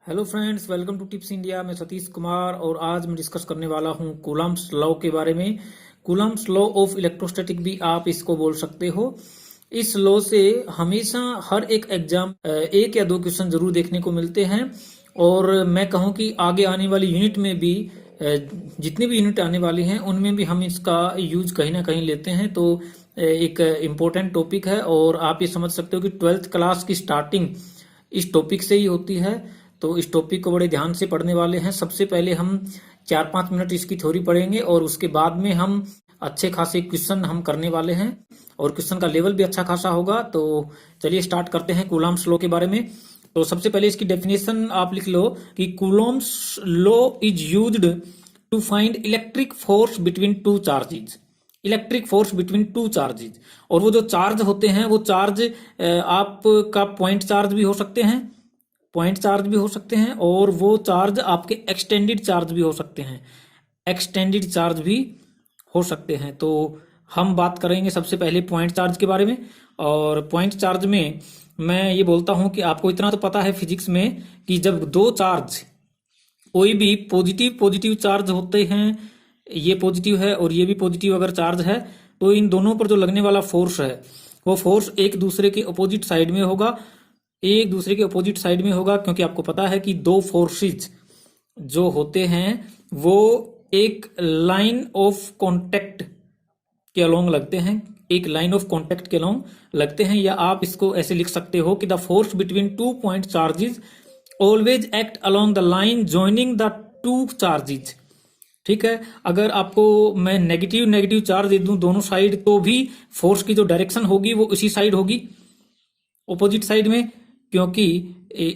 Hello friends, welcome to Tips India. मैं सतीश कुमार और आज मैं डिस्कस करने वाला हूं कूलम्ब्स लॉ के बारे में। कूलम्ब्स लॉ ऑफ इलेक्ट्रोस्टैटिक भी आप इसको बोल सकते हो। इस लॉ से हमेशा हर एक एग्जाम एक या दो क्वेश्चन जरूर देखने को मिलते हैं और मैं कहूं कि आगे आने वाली यूनिट में भी जितनी भी यूनिट आने वाली हैं उनमें भी हम इसका यूज कहीं ना कहीं लेते हैं। तो एक इम्पोर्टेंट टॉपिक है और आप ये समझ सकते हो कि 12th क्लास की स्टार्टिंग इस टॉपिक से ही होती है। तो इस टॉपिक को बड़े ध्यान से पढ़ने वाले हैं। सबसे पहले हम 4-5 मिनट इसकी थ्योरी पढ़ेंगे और उसके बाद में हम अच्छे खासे क्वेश्चन हम करने वाले हैं और क्वेश्चन का लेवल भी अच्छा खासा होगा। तो चलिए स्टार्ट करते हैं कूलम्ब्स लॉ के बारे में। तो सबसे पहले इसकी डेफिनेशन आप लिख लो कि Coulomb's law is used to find electric force between two charges. Electric force between two charges, और वो जो चार्ज होते हैं वो चार्ज आपका पॉइंट चार्ज भी हो सकते हैं, पॉइंट चार्ज भी हो सकते हैं और वो चार्ज आपके एक्सटेंडेड चार्ज भी हो सकते हैं, एक्सटेंडेड चार्ज भी हो सकते हैं। तो हम बात करेंगे सबसे पहले पॉइंट चार्ज के बारे में। और पॉइंट चार्ज में मैं ये बोलता हूं कि आपको इतना तो पता है फिजिक्स में कि जब दो चार्ज कोई भी पॉजिटिव पॉजिटिव चार्ज होते हैं, ये पॉजिटिव है और ये भी पॉजिटिव अगर चार्ज है, तो इन दोनों पर जो लगने वाला फोर्स है वो फोर्स एक दूसरे के अपोजिट साइड में होगा, एक दूसरे के अपोजिट साइड में होगा। क्योंकि आपको पता है कि दो फोर्सेज जो होते हैं वो एक लाइन ऑफ कांटेक्ट के अलोंग लगते हैं, एक लाइन ऑफ कांटेक्ट के अलोंग लगते हैं। या आप इसको ऐसे लिख सकते हो कि the force between two point charges always act along the line joining the two charges. ठीक है, अगर आपको मैं नेगेटिव नेगेटिव चार्ज दे दूं दोनों साइड, तो भी फोर्स की जो डायरेक्शन होगी वो उसी साइड होगी, ऑपोजिट साइड में। क्योंकि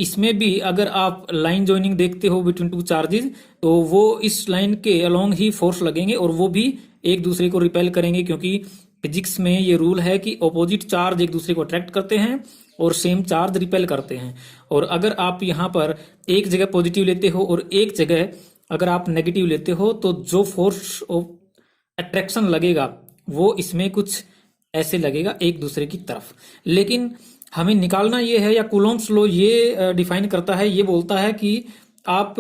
इसमें भी अगर आप लाइन जॉइनिंग देखते हो बिटवीन टू चार्जेस, तो वो इस लाइन के अलोंग ही फोर्स लगेंगे और वो भी एक दूसरे को रिपेल करेंगे। क्योंकि फिजिक्स में ये रूल है कि ऑपोजिट चार्ज एक दूसरे को अट्रैक्ट करते हैं और सेम चार्ज रिपेल करते हैं। और अगर आप यहाँ पर एक जगह पॉजिटिव लेते हो और एक जगह अगर आप नेगेटिव लेते हो, तो जो फोर्स ऑफ अट्रैक्शन लगेगा वो इसमें कुछ ऐसे लगेगा एक दूसरे की तरफ। लेकिन हमें निकालना ये है, या कूलम्ब्स लॉ ये डिफाइन करता है, ये बोलता है कि आप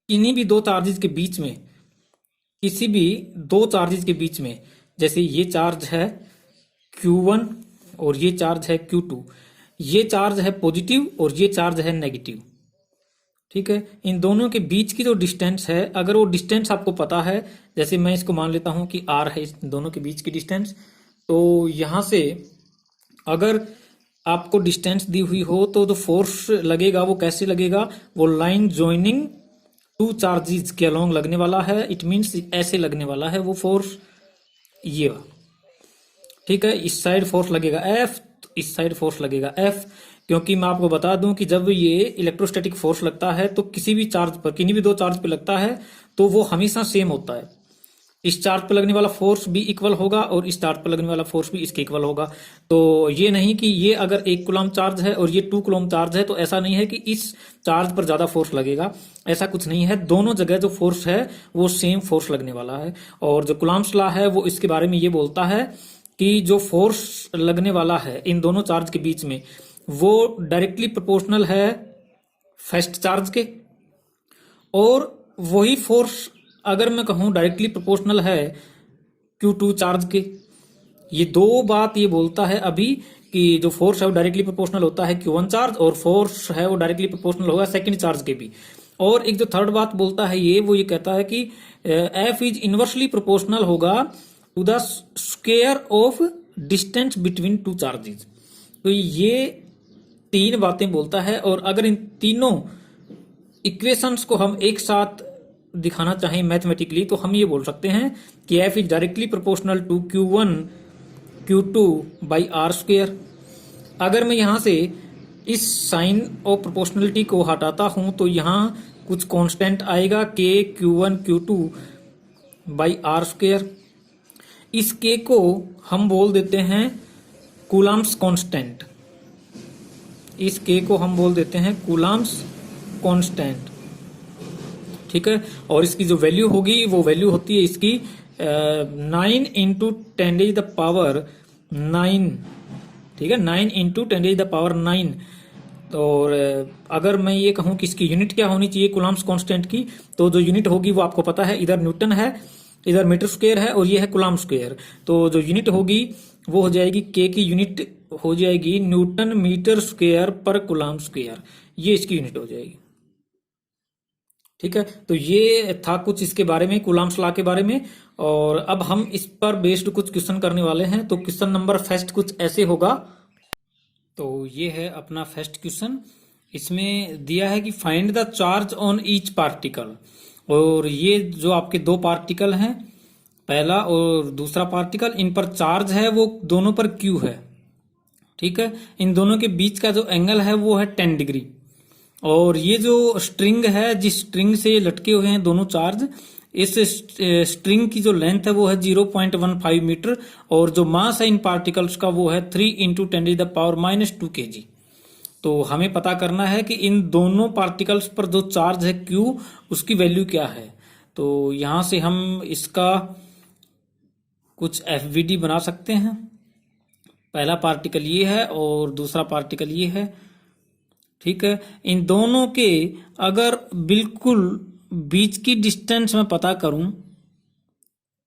किन्हीं भी दो चार्जेस के बीच में, किसी भी दो चार्जेस के बीच में, जैसे ये चार्ज है Q1 और ये चार्ज है Q2, ये चार्ज है पॉजिटिव और ये चार्ज है नेगेटिव। ठीक है, इन दोनों के बीच की जो डिस्टेंस है, अगर वो डिस्टेंस आपको पता है, जैसे मैं इसको मान लेता हूं कि R है इस दोनों के बीच की डिस्टेंस, तो यहां से अगर आपको डिस्टेंस दी हुई हो तो जो फोर्स लगेगा वो कैसे लगेगा, वो लाइन जॉइनिंग टू चार्जेस के अलोंग लगने वाला है। इट मीन्स ऐसे लगने वाला है वो फोर्स, ये। ठीक है, इस साइड फोर्स लगेगा F, इस साइड फोर्स लगेगा F। क्योंकि मैं आपको बता दूं कि जब ये इलेक्ट्रोस्टैटिक फोर्स लगता है तो किसी भी चार्ज पर, किन्हीं भी दो चार्ज पर लगता है, तो वो हमेशा सेम होता है। इस चार्ज पर लगने वाला फोर्स भी इक्वल होगा और इस चार्ज पर लगने वाला फोर्स भी इसके इक्वल होगा। तो ये नहीं कि ये अगर 1 कूलम्ब चार्ज है और ये 2 कूलम्ब चार्ज है, तो ऐसा नहीं है कि इस चार्ज पर ज्यादा फोर्स लगेगा, ऐसा कुछ नहीं है। दोनों जगह जो फोर्स है वो सेम फोर्स लगने वाला है। और जो कूलम्ब्स लॉ है वो इसके बारे में ये बोलता है कि जो फोर्स लगने वाला है इन दोनों चार्ज के बीच में, वो डायरेक्टली प्रोपोर्शनल है फर्स्ट चार्ज के, और वही फोर्स अगर मैं कहूं डायरेक्टली प्रोपोर्शनल है Q2 चार्ज के। ये दो बात ये बोलता है अभी कि जो फोर्स है वो डायरेक्टली प्रोपोर्शनल होता है Q1 चार्ज, और फोर्स है वो डायरेक्टली प्रोपोर्शनल होगा सेकंड चार्ज के भी। और एक जो थर्ड बात बोलता है ये कहता है कि F इज इनवर्सली प्रोपोर्शनल होगा to the square of distance between two charges. तो ये तीन बातें बोलता है, और अगर इन तीनों इक्वेशंस को हम एक साथ दिखाना चाहें मैथमेटिकली, तो हम ये बोल सकते हैं कि F is directly proportional to Q1 Q2 by R square. अगर मैं यहां से इस साइन ऑफ प्रोपोर्शनलिटी को हटाता हूं तो यहां कुछ कांस्टेंट आएगा K Q1 Q2 by R square. इस K को हम बोल देते हैं कूलम्ब्स कांस्टेंट, इस K को हम बोल देते हैं कूलम्ब्स कांस्टेंट। ठीक है, और इसकी जो वैल्यू होगी वो वैल्यू होती है इसकी 9 इंटू 10 द पावर 9। ठीक है, 9 इंटू 10 द पावर 9 और अगर मैं ये कहूं कि इसकी यूनिट क्या होनी चाहिए कूलम्ब्स कांस्टेंट की, तो जो यूनिट होगी वो आपको पता है, इधर न्यूटन है, इधर मीटर स्क्वायर है, और ये है कूलम्ब स्क्वायर। तो जो यूनिट होगी वो हो जाएगी, के की यूनिट हो जाएगी न्यूटन मीटर स्क्वायर पर कूलम्ब स्क्वायर, ये इसकी यूनिट हो जाएगी। ठीक है, तो ये था कुछ इसके बारे में, कूलम्ब्स लॉ के बारे में। और अब हम इस पर बेस्ड कुछ क्वेश्चन करने वाले हैं। तो क्वेश्चन नंबर फर्स्ट कुछ ऐसे होगा। तो ये है अपना फर्स्ट क्वेश्चन। इसमें दिया है कि find the charge on each particle. और ये जो आपके दो पार्टिकल हैं, पहला और दूसरा पार्टिकल, इन पर चार्ज है वो दोनों पर क्यू है। ठीक है, इन दोनों के बीच का जो एंगल है वो है 10 डिग्री। और ये जो स्ट्रिंग है, जिस स्ट्रिंग से ये लटके हुए हैं दोनों चार्ज, इस स्ट्रिंग की जो लेंथ है वो है 0.15 मीटर, और जो मास है इन पार्टिकल्स का वो है 3 इंटू 10⁻⁻² kg। तो हमें पता करना है कि इन दोनों पार्टिकल्स पर जो चार्ज है Q, उसकी वैल्यू क्या है। तो यहां से हम इसका कुछ FVD बना सकते हैं। पहला पार्टिकल ये है और दूसरा पार्टिकल ये है। ठीक है, इन दोनों के अगर बिल्कुल बीच की डिस्टेंस में पता करूं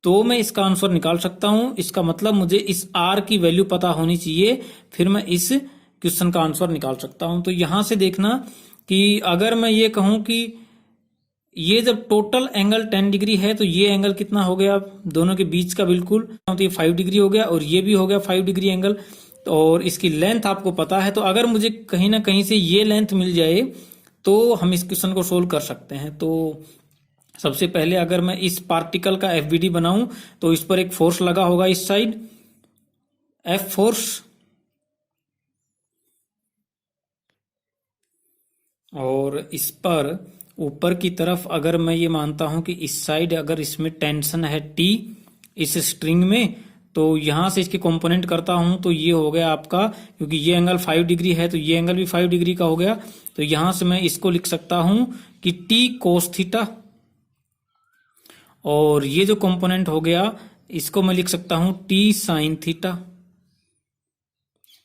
तो मैं इसका आंसर निकाल सकता हूं। इसका मतलब मुझे इस R की वैल्यू पता होनी चाहिए, फिर मैं इस क्वेश्चन का आंसर निकाल सकता हूं। तो यहां से देखना कि अगर मैं ये कहूं कि ये जब टोटल एंगल 10 डिग्री है तो ये एंगल कितना हो गया दोनों के बीच का, बिल्कुल तो ये 5 डिग्री हो गया, और ये भी हो गया 5 डिग्री एंगल। और इसकी लेंथ आपको पता है, तो अगर मुझे कहीं ना कहीं से ये लेंथ मिल जाए तो हम इस क्वेश्चन को सोल्व कर सकते हैं। तो सबसे पहले अगर मैं इस पार्टिकल का FVD बनाऊं तो इस पर एक फोर्स लगा होगा इस साइड, F फोर्स, और इस पर ऊपर की तरफ अगर मैं ये मानता हूं कि इस साइड अगर इसमें टेंशन है T इस स्ट्रिंग में, तो यहां से इसके कंपोनेंट करता हूं तो ये हो गया आपका, क्योंकि ये एंगल 5 डिग्री है तो ये एंगल भी 5 डिग्री का हो गया। तो यहां से मैं इसको लिख सकता हूं कि T कोस थीटा, और ये जो कंपोनेंट हो गया इसको मैं लिख सकता हूं T साइन थीटा।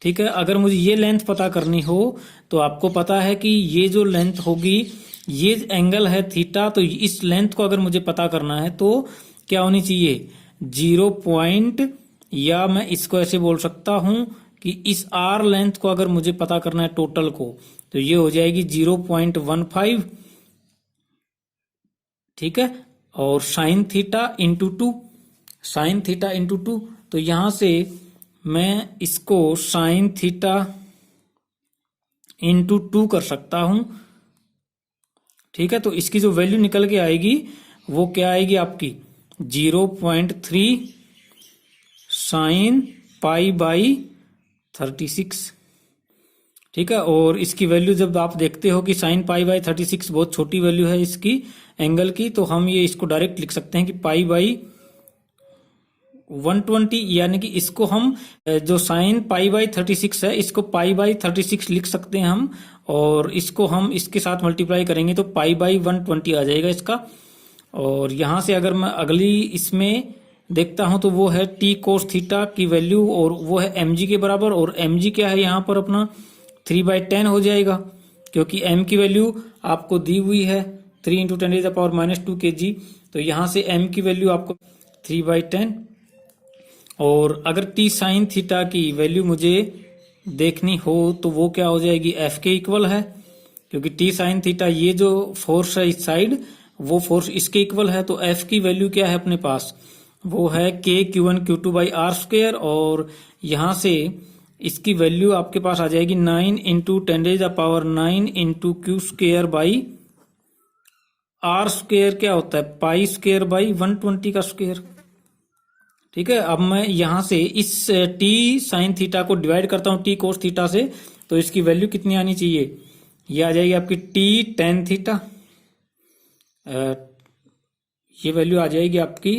ठीक है, अगर मुझे ये लेंथ पता करनी हो तो आपको पता है कि ये जो लेंथ होगी, ये एंगल है थीटा, तो इस लेंथ को अगर मुझे पता करना है तो क्या होनी चाहिए 0 पॉइंट, या मैं इसको ऐसे बोल सकता हूं कि इस R लेंथ को अगर मुझे पता करना है टोटल को, तो ये हो जाएगी 0.15। ठीक है, और sine theta into 2, sine theta into 2, तो यहां से मैं इसको साइन थीटा इंटू 2 कर सकता हूं। ठीक है, तो इसकी जो वैल्यू निकल के आएगी वो क्या आएगी आपकी 0.3 साइन पाई बाई 36। ठीक है, और इसकी वैल्यू जब आप देखते हो कि साइन पाई बाई 36 बहुत छोटी वैल्यू है इसकी एंगल की, तो हम ये इसको डायरेक्ट लिख सकते हैं कि पाई बाई 120, यानी कि इसको हम जो साइन पाई बाई 36 है इसको पाई बाई 36 लिख सकते हैं हम, और इसको हम इसके साथ मल्टीप्लाई करेंगे तो पाई बाई 120 आ जाएगा इसका। और यहां से अगर मैं अगली इसमें देखता हूं तो वो है T कोस थीटा की वैल्यू, और वो है mg के बराबर, और mg क्या है यहाँ पर अपना 3/10 हो जाएगा, क्योंकि m की वैल्यू आपको दी हुई है 3 इंटू 10⁻⁻² kg। तो यहां से m की वैल्यू आपको 3/10, और अगर T साइन थीटा की वैल्यू मुझे देखनी हो तो वो क्या हो जाएगी F के इक्वल है, क्योंकि T साइन थीटा ये जो फोर्स है इस साइड, वो फोर्स इसके इक्वल है। तो F की वैल्यू क्या है अपने पास, वो है K Q1Q2/R², और यहां से इसकी वैल्यू आपके पास आ जाएगी 9 इंटू 10⁻9 इंटू Q² R² क्या होता है π²/120 का स्क्वायर। ठीक है, अब मैं यहां से इस T साइन थीटा को डिवाइड करता हूं T कोस थीटा से, तो इसकी वैल्यू कितनी आनी चाहिए, ये आ जाएगी आपकी T टेन थीटा। ये वैल्यू आ जाएगी आपकी,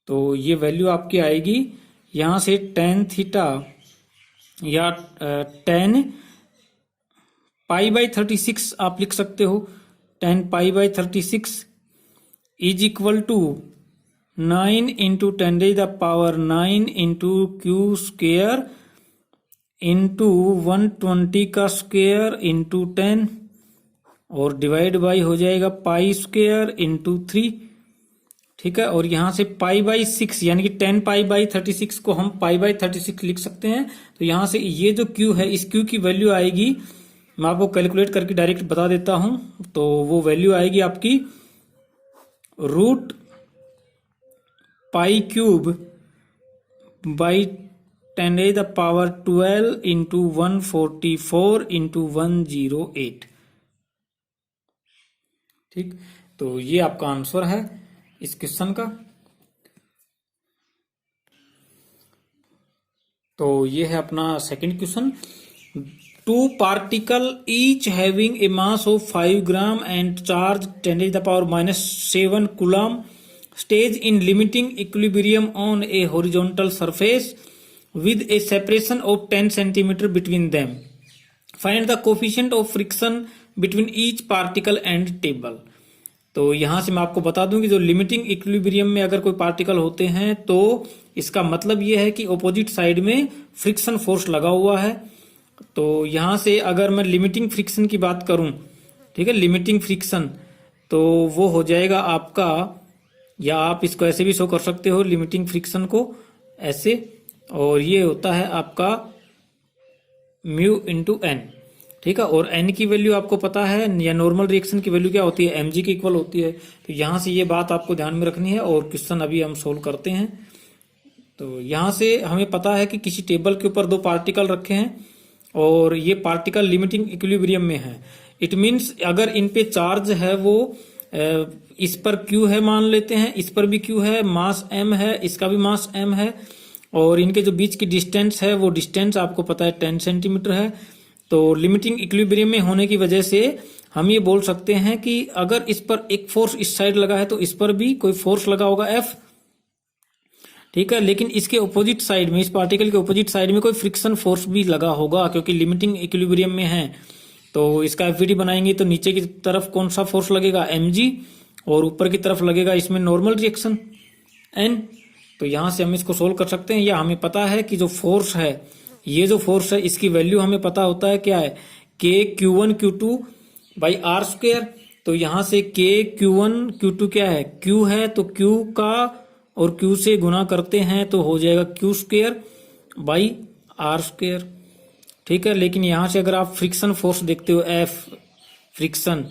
तो ये वैल्यू आपकी आएगी यहां से टेन थीटा या 10 पाई बाई 36 आप लिख सकते हो, 10 pi by 36 is equal to 9 into 10⁻9 into Q² into 120 का स्क्वायर इंटू 10 और डिवाइड बाई हो जाएगा पाई स्क्वायर इंटू 3। ठीक है, और यहां से पाई बाई 6 यानी कि 10 पाई बाई 36 को हम पाई बाई 36 लिख सकते हैं। तो यहां से ये जो क्यू है, इस क्यू की वैल्यू आएगी, मैं आपको कैलकुलेट करके डायरेक्ट बता देता हूं। तो वो वैल्यू आएगी आपकी root pi cube by 10⁻12 into 144 into 108। ठीक, तो ये आपका आंसर है इस क्वेश्चन का। तो ये है अपना second question. Two particle each having a mass of 5 gram and charge 10⁻⁻7 coulomb stays in limiting equilibrium on a horizontal surface with a separation of 10 centimeter between them. Find the coefficient of friction between each particle and table. तो यहां से मैं आपको बता दूं कि जो limiting equilibrium में अगर कोई पार्टिकल होते हैं तो इसका मतलब यह है कि ऑपोजिट साइड में फ्रिक्शन फोर्स लगा हुआ है। तो यहां से अगर मैं लिमिटिंग फ्रिक्शन की बात करूं, ठीक है, लिमिटिंग फ्रिक्शन, तो वो हो जाएगा आपका, या आप इसको ऐसे भी शो कर सकते हो लिमिटिंग फ्रिक्शन को ऐसे, और ये होता है आपका म्यू इंटू एन। ठीक है, और एन की वैल्यू आपको पता है, या नॉर्मल रिएक्शन की वैल्यू क्या होती है, एमजी के इक्वल होती है। तो यहां से ये बात आपको ध्यान में रखनी है, और क्वेश्चन अभी हम सोल्व करते हैं। तो यहां से हमें पता है कि किसी टेबल के ऊपर 2 पार्टिकल रखे हैं और ये पार्टिकल लिमिटिंग इक्विलिब्रियम में है। इट मीन्स अगर इन पे चार्ज है वो इस पर क्यू है मान लेते हैं, इस पर भी क्यू है, मास एम है, इसका भी मास एम है, और इनके जो बीच की डिस्टेंस है वो डिस्टेंस आपको पता है 10 सेंटीमीटर है। तो लिमिटिंग इक्विलिब्रियम में होने की वजह से हम ये बोल सकते हैं कि अगर इस पर एक फोर्स इस साइड लगा है तो इस पर भी कोई फोर्स लगा होगा एफ। ठीक है, लेकिन इसके ऑपोजिट साइड में, इस पार्टिकल के ऑपोजिट साइड में कोई फ्रिक्शन फोर्स भी लगा होगा, क्योंकि लिमिटिंग इक्विलिब्रियम में है। तो इसका एफवीडी बनाएंगे तो नीचे की तरफ कौन सा फोर्स लगेगा, एमजी, और ऊपर की तरफ लगेगा इसमें नॉर्मल रिएक्शन एन। तो यहां से हम इसको सोल्व कर सकते हैं, या हमें पता है कि जो फोर्स है, ये जो फोर्स है इसकी वैल्यू हमें पता होता है क्या है, के Q1 Q2 by R square. तो यहां से के Q1 Q2 क्या है, Q है, तो Q का और Q से गुना करते हैं तो हो जाएगा Q square by R square. ठीक है, लेकिन यहां से अगर आप फ्रिक्शन फोर्स देखते हो एफ फ्रिक्शन,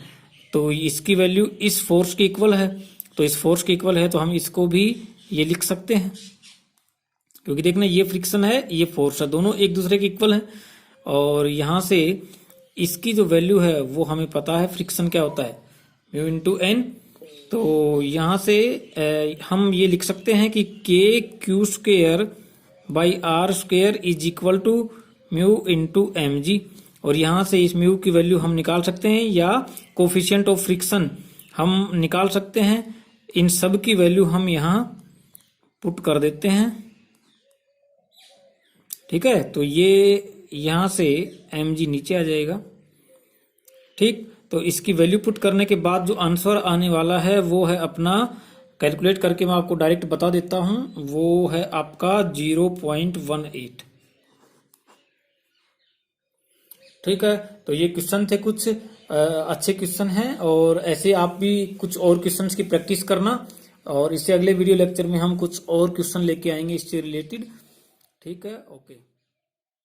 तो इसकी वैल्यू इस फोर्स के इक्वल है। तो इस फोर्स के इक्वल है तो हम इसको भी ये लिख सकते हैं, क्योंकि देखना ये फ्रिक्शन है, ये फोर्स है, दोनों एक दूसरे के इक्वल है। और यहां से इसकी जो वैल्यू है वो हमें पता है, फ्रिक्शन क्या होता है, म्यू इंटू एन। तो यहां से हम ये लिख सकते हैं कि K Q square by R square is equal to mu into m g. और यहां से इस म्यू की वैल्यू हम निकाल सकते हैं, या कोफिशिएंट ऑफ फ्रिक्शन हम निकाल सकते हैं। इन सब की वैल्यू हम यहां पुट कर देते हैं। ठीक है, तो ये यहां से एम जी नीचे आ जाएगा। ठीक, तो इसकी वैल्यू पुट करने के बाद जो आंसर आने वाला है वो है अपना, कैलकुलेट करके मैं आपको डायरेक्ट बता देता हूं, वो है आपका 0.18। ठीक है, तो ये क्वेश्चन थे कुछ अच्छे क्वेश्चन हैं, और ऐसे आप भी कुछ और क्वेश्चंस की प्रैक्टिस करना, और इससे अगले वीडियो लेक्चर में हम कुछ और क्वेश्चन लेके आएंगे इससे रिलेटेड। ठीक है, ओके।